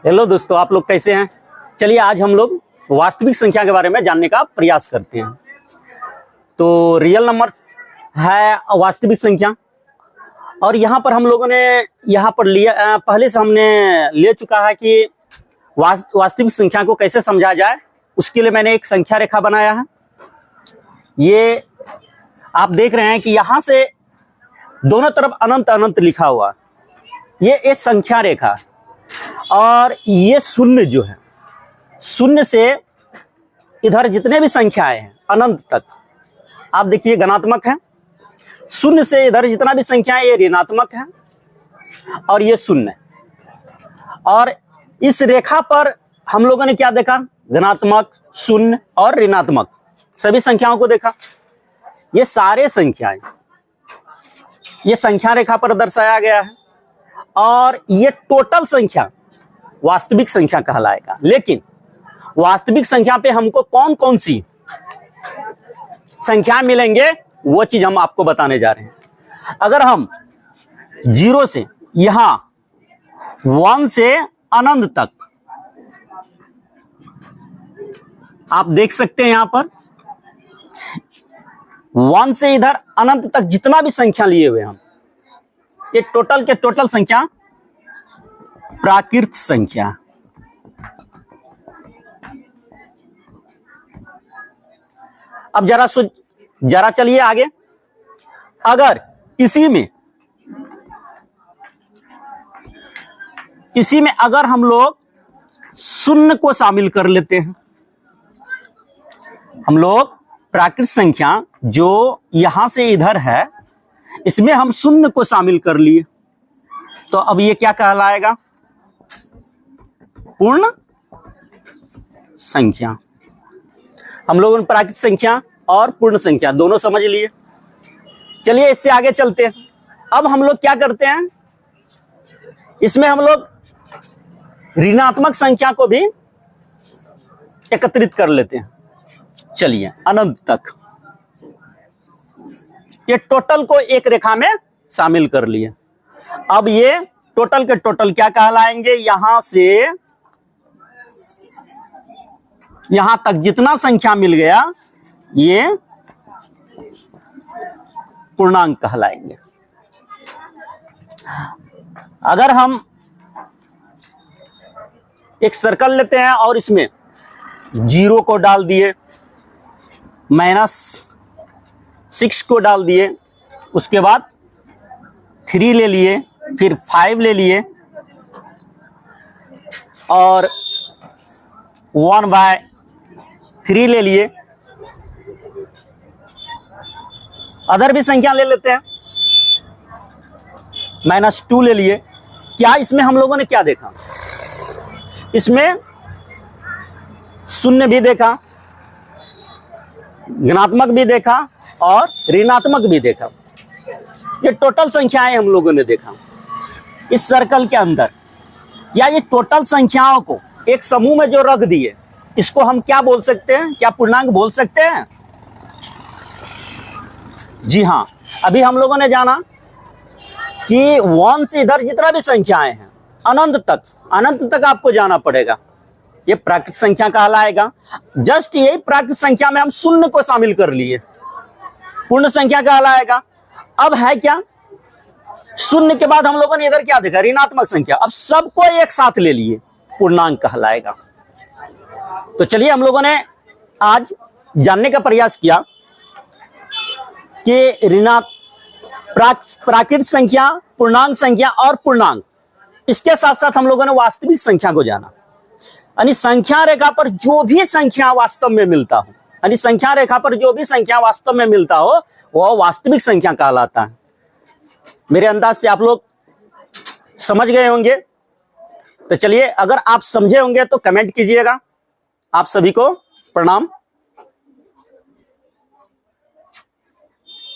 Hello दोस्तों, आप लोग कैसे हैं। चलिए आज हम लोग वास्तविक संख्या के बारे में जानने का प्रयास करते हैं। तो रियल नंबर है वास्तविक संख्या, और यहाँ पर हम लोगों ने यहाँ पर लिया पहले से हमने ले चुका है कि वास्तविक संख्या को कैसे समझा जाए। उसके लिए मैंने एक संख्या रेखा बनाया है। ये आप देख रहे हैं कि यहाँ से दोनों तरफ अनंत अनंत लिखा हुआ, ये एक संख्या रेखा है। और ये शून्य जो है, शून्य से इधर जितने भी संख्याएं हैं अनंत तक, आप देखिए धनात्मक है। शून्य से इधर जितना भी संख्याएं ये ऋणात्मक है, और ये शून्य। और इस रेखा पर हम लोगों ने क्या देखा, धनात्मक, शून्य और ऋणात्मक सभी संख्याओं को देखा। ये सारे संख्याएं ये संख्या रेखा पर दर्शाया गया है, और ये टोटल संख्या वास्तविक संख्या कहलाएगा। लेकिन वास्तविक संख्या पे हमको कौन कौन सी संख्या मिलेंगे वो चीज हम आपको बताने जा रहे हैं। अगर हम 0 से यहां 1 से अनंत तक, आप देख सकते हैं यहां पर 1 से इधर अनंत तक जितना भी संख्या लिए हुए हम, ये टोटल के टोटल संख्या प्राकृत संख्या। अब जरा चलिए आगे। अगर इसी में अगर हम लोग शून्य को शामिल कर लेते हैं, हम लोग प्राकृत संख्या जो यहां से इधर है, इसमें हम शून्य को शामिल कर लिए, तो अब ये क्या कहलाएगा, पूर्ण संख्या। हम लोगों ने प्राकृत संख्या और पूर्ण संख्या दोनों समझ लिए। चलिए इससे आगे चलते हैं। अब हम लोग क्या करते हैं, इसमें हम लोग ऋणात्मक संख्या को भी एकत्रित कर लेते हैं। चलिए अनंत तक, ये टोटल को एक रेखा में शामिल कर लिए। अब ये टोटल के टोटल क्या कहलाएंगे, यहां से यहां तक जितना संख्या मिल गया ये पूर्णांक कहलाएंगे। अगर हम एक सर्कल लेते हैं और इसमें 0 को डाल दिए, -6 को डाल दिए, उसके बाद 3 ले लिए, फिर 5 ले लिए, और 1/3 ले लिए, अदर भी संख्या ले लेते हैं, -2 ले लिए। क्या इसमें हम लोगों ने क्या देखा, इसमें शून्य भी देखा, धनात्मक भी देखा और ऋणात्मक भी देखा। ये टोटल संख्याएं हम लोगों ने देखा इस सर्कल के अंदर। या ये टोटल संख्याओं को एक समूह में जो रख दिए, इसको हम क्या बोल सकते हैं, क्या पूर्णांक बोल सकते हैं। जी हां, अभी हम लोगों ने जाना कि 1 से इधर जितना भी संख्याएं हैं अनंत तक आपको जाना पड़ेगा, ये प्राकृत संख्या कहलाएगा। जस्ट यही प्राकृत संख्या में हम शून्य को शामिल कर लिए, पूर्ण संख्या कहलाएगा। अब है क्या, शून्य के बाद हम लोगों ने इधर क्या देखा, ऋणात्मक संख्या। अब सबको एक साथ ले लिए, पूर्णांक कहलाएगा। तो चलिए हम लोगों ने आज जानने का प्रयास किया कि प्राकृत संख्या, पूर्णांक संख्या और पूर्णांक, इसके साथ साथ हम लोगों ने वास्तविक संख्या को जाना। यानी संख्या रेखा पर जो भी संख्या वास्तव में मिलता हो, यानी संख्या रेखा पर जो भी संख्या वास्तव में मिलता हो वह वास्तविक संख्या कहलाता है। मेरे अंदाज से आप लोग समझ गए होंगे। तो चलिए, अगर आप समझे होंगे तो कमेंट कीजिएगा। आप सभी को प्रणाम।